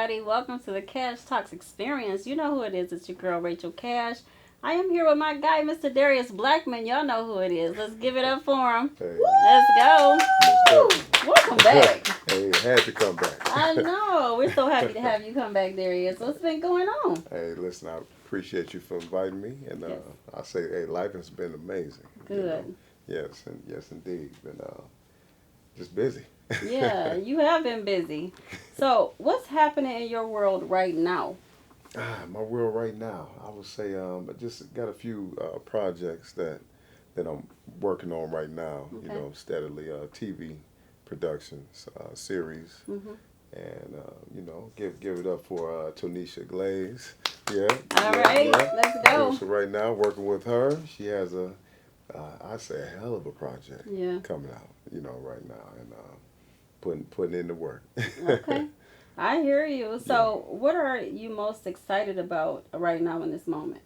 everybody. Welcome to the Cash Talks experience. You know who it is. It's your girl, Rachel Cash. I am here with my guy, Mr. Darius Blackmon. Y'all know who it is. Let's give it up for him. Hey. Let's go. Let's go. Welcome back. Hey, it had to come back. I know. We're so happy to have you come back, Darius. What's been going on? Hey, listen, I appreciate you for inviting me. And Yes. I say, hey, life has been amazing. Good. Yes, and yes, indeed. Been just busy. Yeah, you have been busy. So, what's happening in your world right now? My world right now, I would say I just got a few projects that I'm working on right now, Okay. steadily, TV productions, series, Mm-hmm. and give it up for Tonisha Glaze. Yeah. All yeah, right, yeah. let's go. So right now, working with her, she has I say a hell of a project Yeah. coming out, right now, and putting in the work. Okay. I hear you. So, what are you most excited about right now in this moment?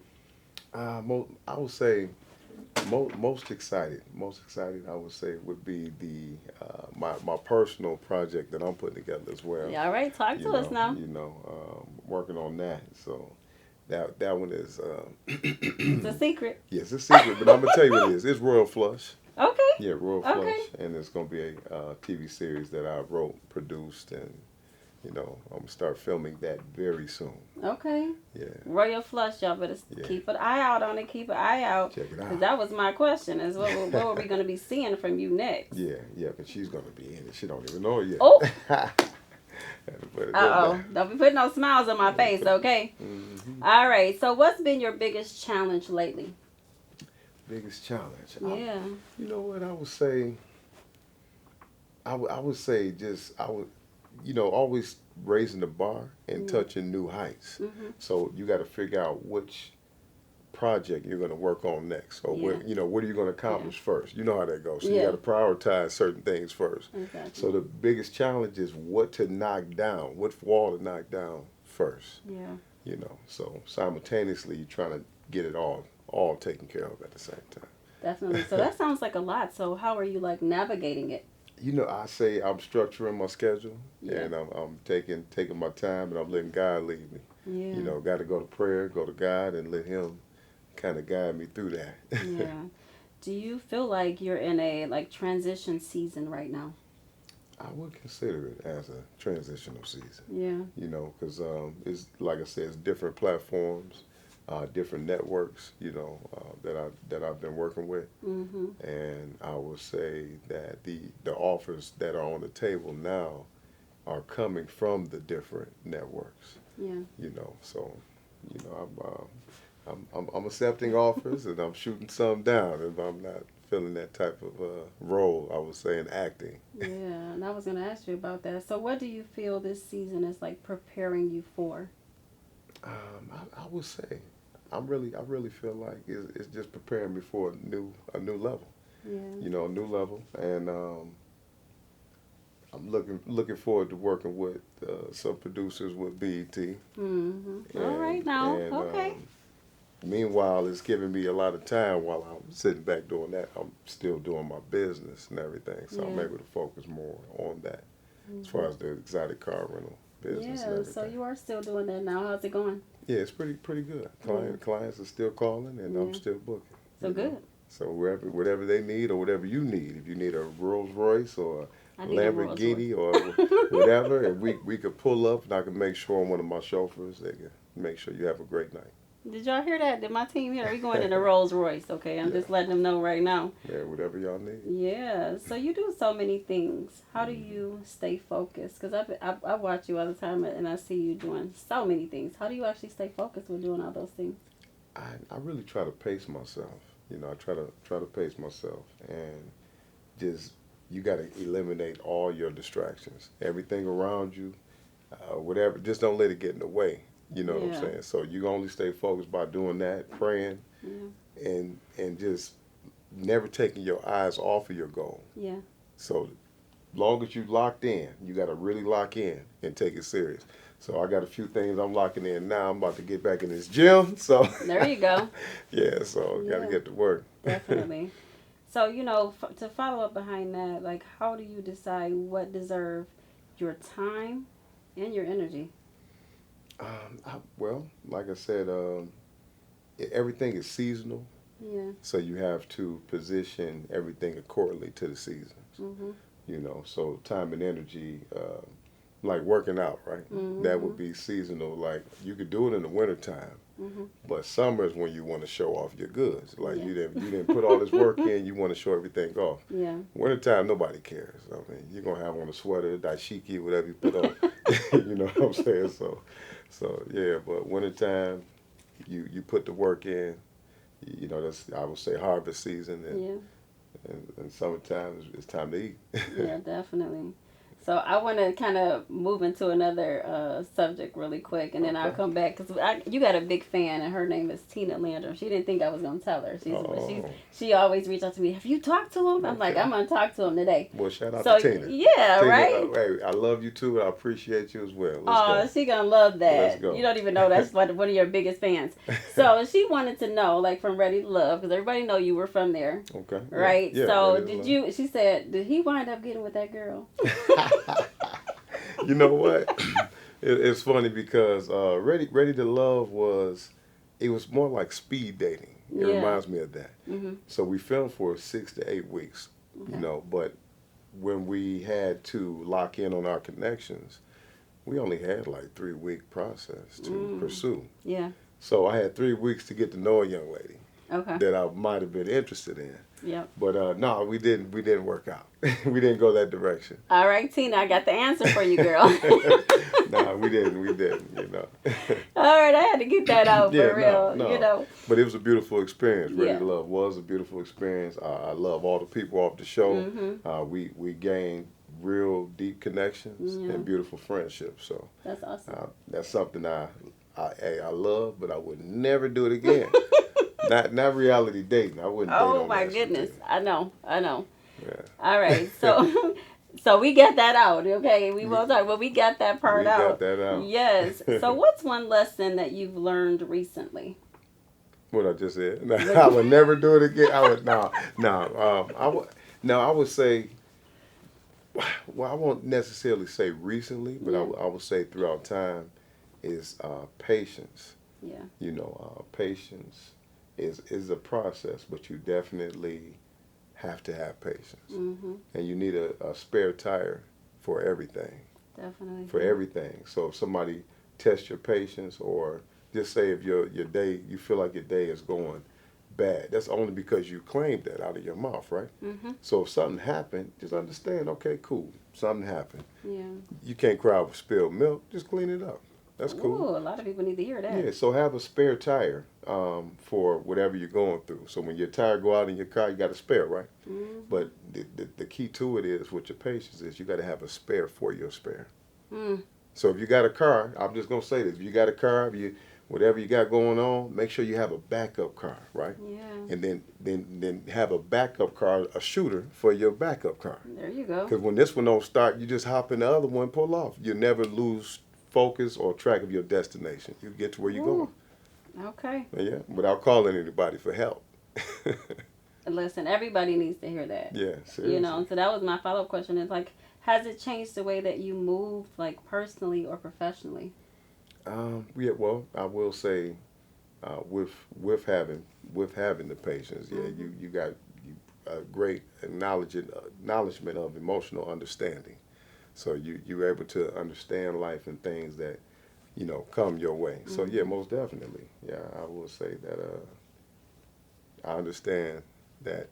I would say most excited. Most excited, I would say, would be the my personal project that I'm putting together as well. Yeah, all right. Talk to us now. Working on that. So that one is It's a secret. yes, it's a secret, but I'm gonna tell you what it is. It's Royal Flush. Okay. Yeah, Royal Okay. Flush, and it's gonna be a TV series that I wrote, produced, and I'm gonna start filming that very soon. Okay. Yeah, Royal Flush, y'all better Yeah. keep an eye out on it. Keep an eye out. check it Because out. that was my question is what are we going to be seeing from you next? Yeah, but she's gonna be in it. She don't even know it yet. Oh. Had to put it in Uh-oh. there. Don't be putting no smiles on my face, okay? Mhm. All right. So what's been your biggest challenge lately? Biggest challenge. Yeah. You know what I would say? I would say always raising the bar and touching new heights. Mm-hmm. So you got to figure out which project you're going to work on next, or Yeah. what are you going to accomplish first. You know how that goes. So Yeah. you got to prioritize certain things first. Exactly. So the biggest challenge is what to knock down, what wall to knock down first. Yeah. So simultaneously you're trying to get it all taken care of at the same time. Definitely. So that sounds like a lot. So how are you navigating it? I say I'm structuring my schedule, Yeah. and I'm taking my time, and I'm letting God lead me. Yeah. Got to go to prayer, go to God, and let Him kind of guide me through that. Yeah. Do you feel like you're in a transition season right now? I would consider it as a transitional season. Yeah. Because it's like I said, it's different platforms, different networks. That I've been working with. Mm-hmm. And I will say that the offers that are on the table now are coming from the different networks. Yeah. So I'm accepting offers and I'm shooting some down if I'm not filling that type of role. I would say in acting. Yeah, and I was going to ask you about that. So what do you feel this season is preparing you for? I would say I really feel like it's just preparing me for a new level. Yeah. A new level, and I'm looking forward to working with some producers with BET. Mm-hmm. All right now. And, Okay. Meanwhile, it's giving me a lot of time while I'm sitting back doing that. I'm still doing my business and everything, so I'm Yeah. able to focus more on that as Mm-hmm. far as the exotic car rental business and Yeah, everything. so you are still doing that now. How's it going? Yeah, it's pretty good. Yeah. Clients are still calling, and I'm Yeah. still booking. So you know. good. So whatever they need or whatever you need, if you need a Rolls Royce or I a need a Rolls Lamborghini or whatever, and we could pull up, and I can make sure one of my chauffeurs, they can make sure you have a great night. Did y'all hear that? Did my team hear? We going in a Rolls Royce, okay? I'm just letting them know right now. Yeah, whatever y'all need. Yeah, so you do so many things. How do you stay focused? Because I watch you all the time and I see you doing so many things. How do you actually stay focused with doing all those things? I really try to pace myself. I try to pace myself, and just you got to eliminate all your distractions, everything around you, whatever. Just don't let it get in the way. You know what I'm Yeah. saying? So you only stay focused by doing that, praying, Yeah. and just never taking your eyes off of your goal. Yeah. So long as you locked in, you got to really lock in and take it serious. So I got a few things I'm locking in now. I'm about to get back in this gym. So There you go. yeah, so got to Yeah. get to work. Definitely. So, to follow up behind that, how do you decide what deserve your time and your energy? Well, like I said, everything is seasonal, Yeah. so you have to position everything accordingly to the seasons. Mhm. You know, so time and energy, like working out, right? That would Mhm. be seasonal. Like you could do it in the wintertime, Mhm. but summer is when you want to show off your goods. Like Yeah. you didn't put all this work in, you want to show everything off. Yeah. Wintertime, nobody cares. I mean, you're gonna have on a sweater, dashiki, whatever you put on. You know what I'm saying? So yeah. But wintertime, you put the work in. You know, that's I would say harvest season, Yeah. and summertime it's time to eat. Yeah, definitely. So I want to kind of move into another subject really quick, and then I'll Okay. come back because you got a big fan, and her name is Tina Landrum. She didn't think I was gonna tell her. Oh, She always reached out to me. Have you talked to him? I'm like, okay. I'm gonna talk to him today. Well, shout out to So Tina. yeah, Tina, right. hey, I love you too. I appreciate you as well. Let's Oh, go. she gonna love Let's that. go. You don't even know that's one of your biggest fans. So she wanted to know, like, from Ready to Love, because everybody know you were from there, Okay. right? Yeah. So Ready to did love. you? She said, did he wind up getting with that girl? You know what? It's funny because Ready to Love it was more like speed dating. It Yeah. reminds me of that. Mhm. So we filmed for 6 to 8 weeks, you Okay. know, but when we had to lock in on our connections, we only had like 3 week process to pursue. Yeah. So I had 3 weeks to get to know a young lady Okay. that I might have been interested in. Yep. But no, we didn't. We didn't work out. We didn't go that direction. All right, Tina, I got the answer for you, girl. Nah, we didn't. We didn't. You know. All right, I had to get that out Yeah, for no, real. You no. know. But it was a beautiful experience. Ready Yeah. to Love was a beautiful experience. I love all the people off the show. Mhm. We gained real deep connections Yeah. and beautiful friendships. So That's awesome. that's something I love, but I would never do it again. Not reality dating. I wouldn't date Oh on my national goodness, TV. I know. Yeah. All right, so so we got that out. Okay, we won't talk, but we got that part We got out. that out. Yes. So what's one lesson that you've learned recently? What I just said. I would never do it again. I would no. I would say. Well, I won't necessarily say recently, but Yeah. I would say throughout time is patience. Yeah. You know, patience is a process, but you definitely have to have patience, Mhm. and you need a spare tire for everything. Definitely. For everything. So if somebody tests your patience, or just say if your day you feel like your day is going bad, that's only because you claimed that out of your mouth, right? Mhm. So if something happened, just understand. Okay, cool. Something happened. Yeah. You can't cry over spilled milk. Just clean it up. That's cool. Ooh, a lot of people need to hear that. Yeah. So have a spare tire for whatever you're going through. So when your tire go out in your car, you got a spare, right? Mhm. But the key to it is with your patience is you got to have a spare for your spare. Mm. So if you got a car, I'm just gonna say this: if you got a car, whatever you got going on, make sure you have a backup car, right? Yeah. And then have a backup car, a shooter for your backup car. There you go. Because when this one don't start, you just hop in the other one, pull off. You never lose focus or track of your destination. You get to where you're Ooh. going. Okay. Yeah, without calling anybody for help. Listen, everybody needs to hear that. Yeah, seriously. You know, so that was my follow up question is like, has it changed the way that you move, like personally or professionally? Yeah. Well, I will say, with having the patience, yeah, you got a great acknowledgement of emotional understanding. So you're able to understand life and things that come your way. So yeah, most definitely, yeah, I will say that I understand that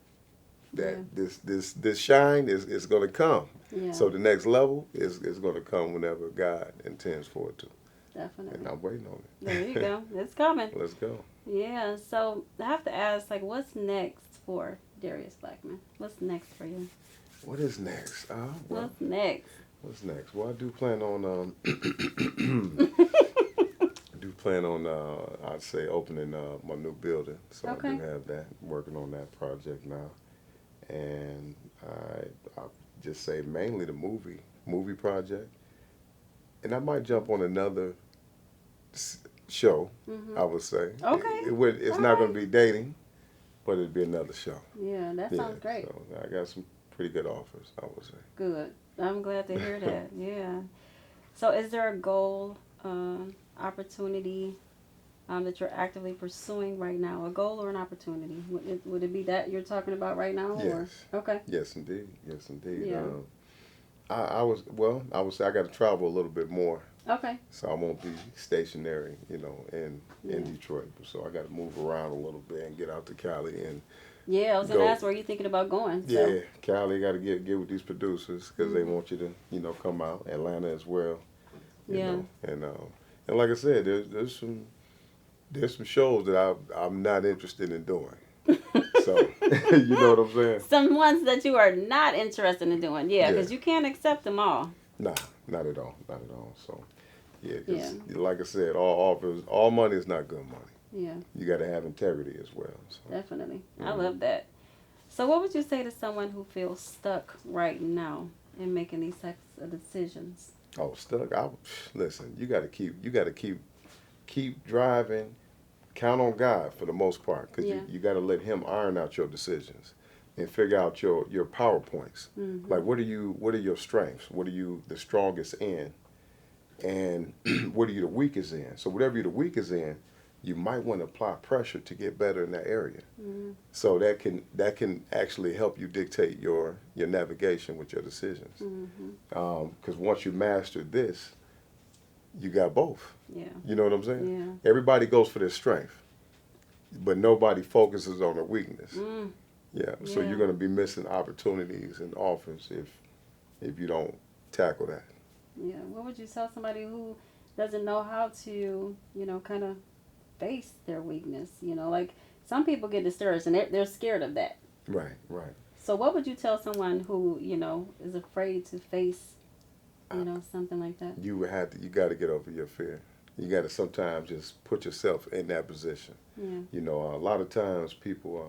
Yeah. this shine is going to come. Yeah. So the next level is going to come whenever God intends for it to, Definitely. and I'm waiting on it. There you go. It's coming. Let's go. Yeah. So I have to ask, like, what's next for Darius Blackmon? What's next for you? What is next? Well, What's next? what's next? Well, I do plan on I'd say opening my new building. So I Okay. do have that. Working on that project now, and I'll just say mainly the movie project, and I might jump on another show. Mhm. I would say. Okay. It's not going to be dating, but it'd be another show. Yeah, that sounds great. So I got some pretty good offers, I would say. Good. I'm glad to hear that. Yeah. So is there a goal? opportunity that you're actively pursuing right now? A goal or an opportunity? Would it be that you're talking about right now? Yes. Or? Okay. Yes, indeed. Yes, indeed. Yeah. I would say I got to travel a little bit more, Okay. so I won't be stationary, in Yeah. Detroit. So I got to move around a little bit and get out to Cali and Yeah, I was gonna go. ask where you thinking about going. So. Yeah, Cali got to get with these producers because they Mhm. want you to, come out. Atlanta as well, Yeah. and like I said, there's some shows that I'm not interested in doing. So you know what I'm saying? Some ones that you are not interested in doing. Yeah, Yeah. because you can't accept them all. Nah, not at all, not at all. So yeah, Yeah. because like I said, all money is not good money. Yeah. You got to have integrity as well. So. Definitely. I Mhm. love that. So, what would you say to someone who feels stuck right now in making these types of decisions? Oh, stuck. Listen. You got to keep driving. Count on God for the most part, because Yeah. you got to let Him iron out your decisions and figure out your PowerPoints. Mm-hmm. Like, what are your strengths? What are you the strongest in? And what are you the weakest in? So whatever you're the weakest in, you might want to apply pressure to get better in that area. Mm-hmm. So that can actually help you dictate your navigation with your decisions. Mm-hmm. Because once you master this, you got both. Yeah. You know what I'm saying? Yeah. Everybody goes for their strength, but nobody focuses on their weakness. Mm. Yeah. So Yeah. you're going to be missing opportunities and offers if you don't tackle that. Yeah. What would you tell somebody who doesn't know how to, kind of face their weakness? Like some people get discouraged and they're scared of that. Right. Right. So what would you tell someone who, is afraid to face, something like that? You got to get over your fear. You got to sometimes just put yourself in that position. Yeah. A lot of times people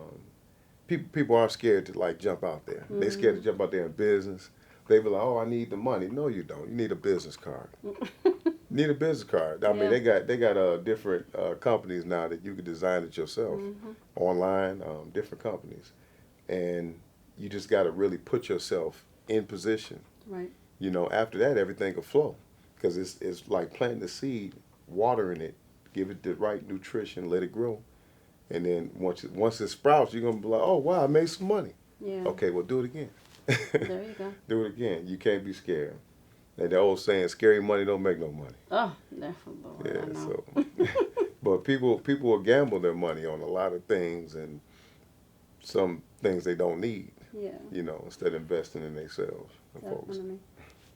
are scared to like jump out there. Mm-hmm. They're scared to jump out there in business. They be like, "Oh, I need the money." No, you don't. You need a business card. You need a business card. I mean, they got different companies now that you can design it yourself Mm-hmm. online. Different companies, and you just got to really put yourself in position. Right. After that, everything will flow, because it's like planting the seed, watering it, give it the right nutrition, let it grow, and then once it sprouts, you're gonna be like, "Oh wow, I made some money." Yeah. Okay, well, do it again. There you go. Do it again. You can't be scared. And the old saying, "Scary money don't make no money." Oh, Lord, Yeah. I know. So, but people will gamble their money on a lot of things, and some things they don't need. Yeah. Instead of investing in themselves, folks. Definitely.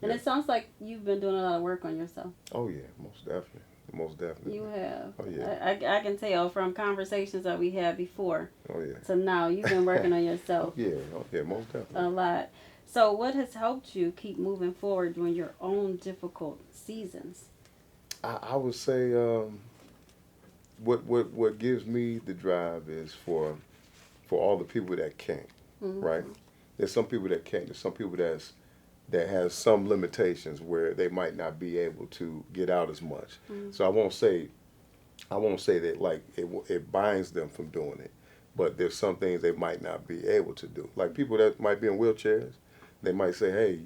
And Yeah. it sounds like you've been doing a lot of work on yourself. Oh yeah, most definitely, most definitely. You have. Oh yeah. I can tell from conversations that we had before Oh yeah. to now, you've been working on yourself Yeah. Oh yeah, most definitely. a lot. So what has helped you keep moving forward during your own difficult seasons? I would say what gives me the drive is for all the people that can't. Mm-hmm. Right. There's some people that can't. There's some people that has some limitations where they might not be able to get out as much. Mm-hmm. So I won't say that like it binds them from doing it, but there's some things they might not be able to do. Like people that might be in wheelchairs, they might say, "Hey,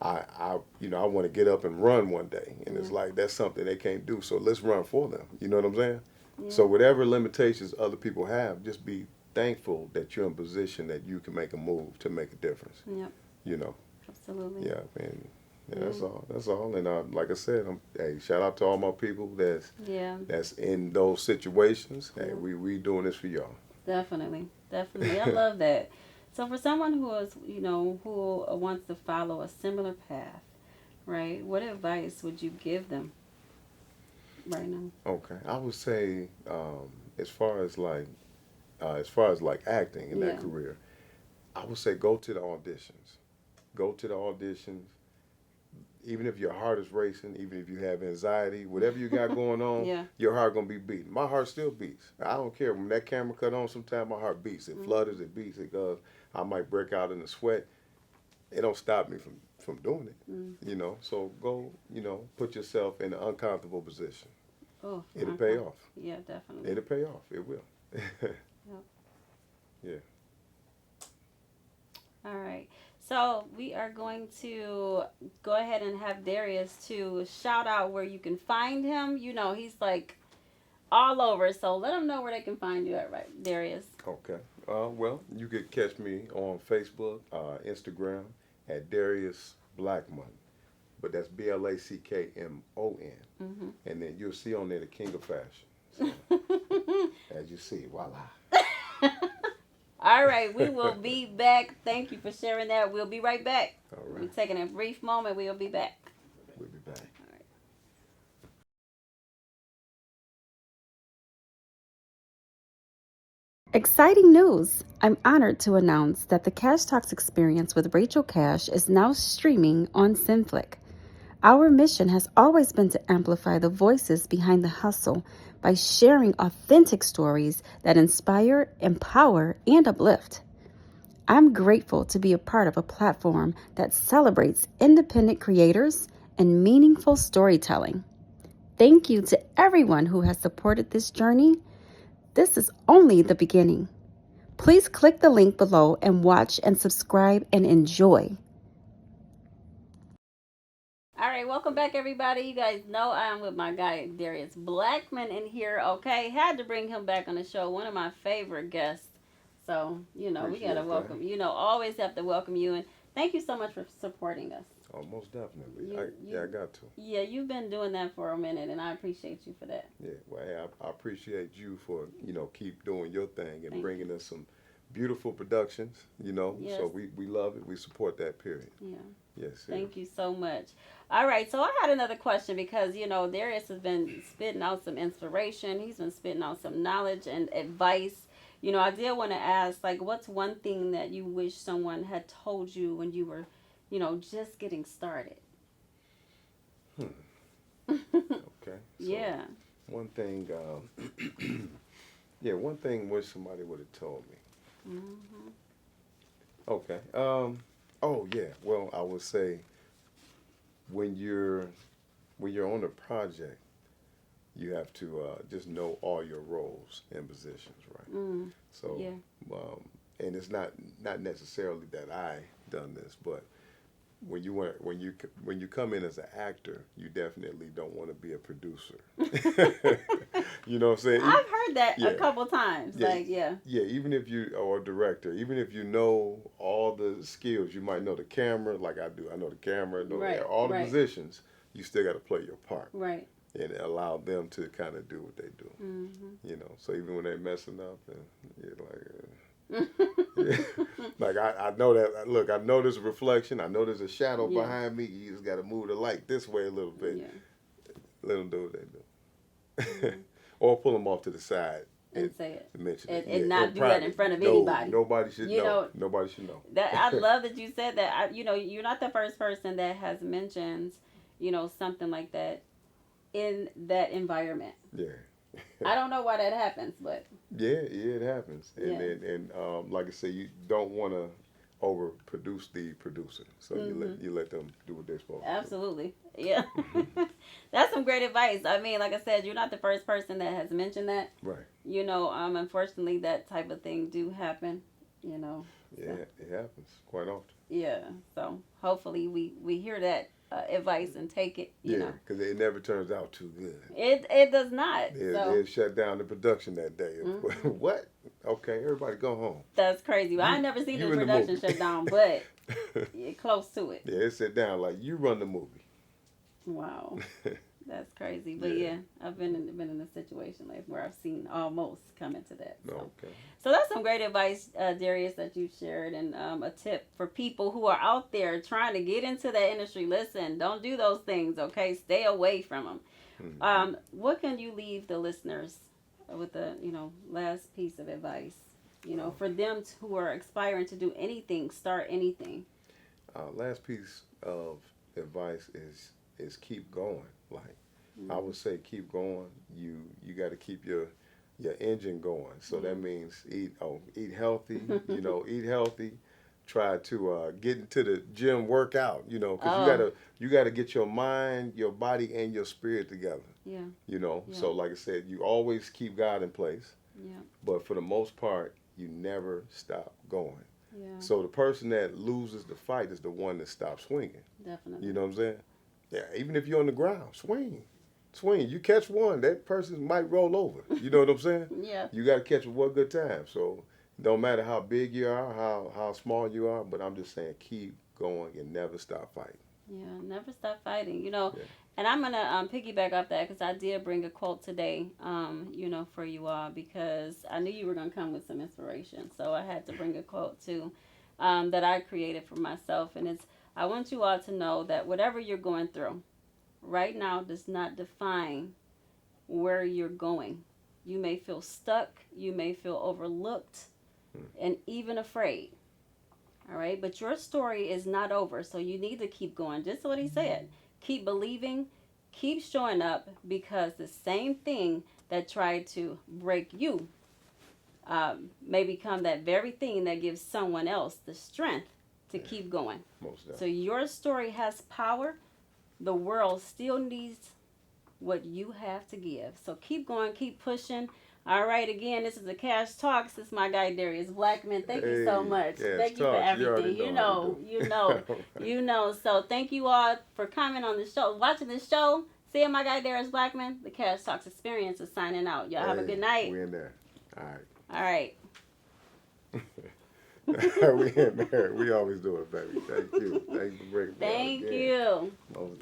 I want to get up and run one day," and it's like that's something they can't do. So let's run for them. You know what I'm saying? Yeah. So whatever limitations other people have, just be thankful that you're in a position that you can make a move to make a difference. Yep. Absolutely. Yeah, and that's all. That's all. And like I said, hey, shout out to all my people that's in those situations. Hey, we doing this for y'all. Definitely. I love that. So for someone who is, who wants to follow a similar path, right? What advice would you give them right now? Okay, I would say as far as like acting in that career, I would say go to the auditions. Go to the auditions. Even if your heart is racing, even if you have anxiety, whatever you got going on, your heart gonna be beating. My heart still beats. I don't care when that camera cut on. Sometimes my heart beats. It flutters. It beats. It goes. I might break out in a sweat. It don't stop me from doing it. So go. Put yourself in an uncomfortable position. Oh, it'll pay off. Yeah, definitely. It'll pay off. It will. Yep. Yeah. All right. So we are going to go ahead and have Darius to shout out where you can find him. You know, he's like all over. So let them know where they can find you at, right, Darius. Okay. Well, you could catch me on Facebook, Instagram at Darius Blackmon, but that's Blackmon, Mm-hmm. and then you'll see on there the King of Fashion. So as you see, voila. All right, we will be back. Thank you for sharing that. We'll be right back. All We're right, taking a brief moment. We'll be back. we'll be back. All right. Exciting news! I'm honored to announce that the Cash Talks experience with Rachel Cash is now streaming on CineFlicc. Our mission has always been to amplify the voices behind the hustle by sharing authentic stories that inspire, empower, and uplift. I'm grateful to be a part of a platform that celebrates independent creators and meaningful storytelling. Thank you to everyone who has supported this journey. This is only the beginning. Please click the link below and watch and subscribe and enjoy. All right, welcome back, everybody. You guys know I'm with my guy Darius Blackmon in here. Okay, had to bring him back on the show. One of my favorite guests. So we gotta Appreciate that. welcome. Always have to welcome you, and thank you so much for supporting us. Oh, most definitely. You, I got to. Yeah, you've been doing that for a minute, and I appreciate you for that. Yeah, well, hey, I appreciate you for keep doing your thing and Thank bringing us some beautiful productions. Yes. So we love it. We support that. Period. Yeah. Yes. Thank you so much. All right, so I had another question because Darius has been spitting out some inspiration. He's been spitting out some knowledge and advice. I did want to ask, like, what's one thing that you wish someone had told you when you were, just getting started? Okay. So Yeah. one thing, yeah, one thing wish somebody would have told me. Hmm. Okay. Oh yeah. Well, I would say when you're on a project, you have to just know all your roles and positions, right? Mm. So, Yeah. and it's not necessarily that I done this, but when you come in as an actor, you definitely don't want to be a producer. You know what I'm saying? I've heard that Yeah. a couple times. Yeah. Like, yeah. Yeah, even if you or a director, even if you know all the skills, you might know the camera, like I do. I know the camera, know Right. all the Right. positions. You still got to play your part Right. and allow them to kind of do what they do. Mm-hmm. So even when they're messing up, and you're like, yeah. Like I know that. Look, I know there's a reflection. I know there's a shadow Yeah. behind me. You just got to move the light this way a little bit. Yeah. Let them do what they do, Mm-hmm. or pull them off to the side And say it. mention And not do that in front of anybody. Nobody should You know. know, Nobody should know. That I love that you said that. You're not the first person that has mentioned, something like that in that environment. Yeah. I don't know why that happens, but Yeah, it happens. Yeah. And like I say, you don't want to overproduce the producer, so you let them do what they're supposed to do. absolutely, yeah. That's some great advice. I mean, like I said, you're not the first person that has mentioned that. Right. Unfortunately, that type of thing do happen. Yeah, So, it happens quite often. yeah. So hopefully we hear that advice and take it. Yeah, because it never turns out too good. It does not. They shut down the production that day. Mhm. What? Okay, everybody go home. That's crazy. Well, I never seen the you in the production movie. shut down, but close to it. Yeah, it sit down like you run the movie. Wow, that's crazy. But yeah, I've been in a situation like where I've seen almost come into that. So, Okay. so that's some great advice, Darius, that you shared, and a tip for people who are out there trying to get into that industry. Listen, don't do those things. Okay, stay away from them. Mm-hmm. What can you leave the listeners with the last piece of advice? For them who are aspiring to do anything, start anything. Last piece of advice is keep going. Like I would say, keep going. You got to keep your engine going. So that means eat healthy. Eat healthy. Try to get into the gym, work out. Because you gotta get your mind, your body, and your spirit together. Yeah. Yeah. Yeah. So like I said, you always keep God in place. Yeah. But for the most part, you never stop going. Yeah. So the person that loses the fight is the one that stops swinging. Definitely. You know what I'm saying? Yeah, even if you're on the ground, swing. Swing. You catch one, that person might roll over. You know what I'm saying? Yeah. You got to catch it one good time. So it don't matter how big you are, how small you are, but I'm just saying keep going and never stop fighting. Yeah, never stop fighting. You know, Yeah. and I'm gonna piggyback off that because I did bring a quote today. You know, for you all because I knew you were gonna come with some inspiration, so I had to bring a quote too, that I created for myself, and it's I want you all to know that whatever you're going through right now does not define where you're going. You may feel stuck, you may feel overlooked, and even afraid. All right, but your story is not over, so you need to keep going. Just what he said. Keep believing, keep showing up because the same thing that tried to break you may become that very thing that gives someone else the strength to keep going. Most So definitely. your story has power. The world still needs what you have to give. So keep going, keep pushing. All right, again, this is the Cash Talks. This is my guy Darius Blackmon. Thank you so Hey, much. Cash Thank you for Talks. You already everything. know how to do. You know. So thank you all for coming on the show, watching the show. Seeing my guy Darius Blackmon. The Cash Talks Experience is signing out. Y'all have a good night. We in there. All right. All right. We in there. We always do it, baby. Thank you. Thanks for bringing me out Thank again. you. Most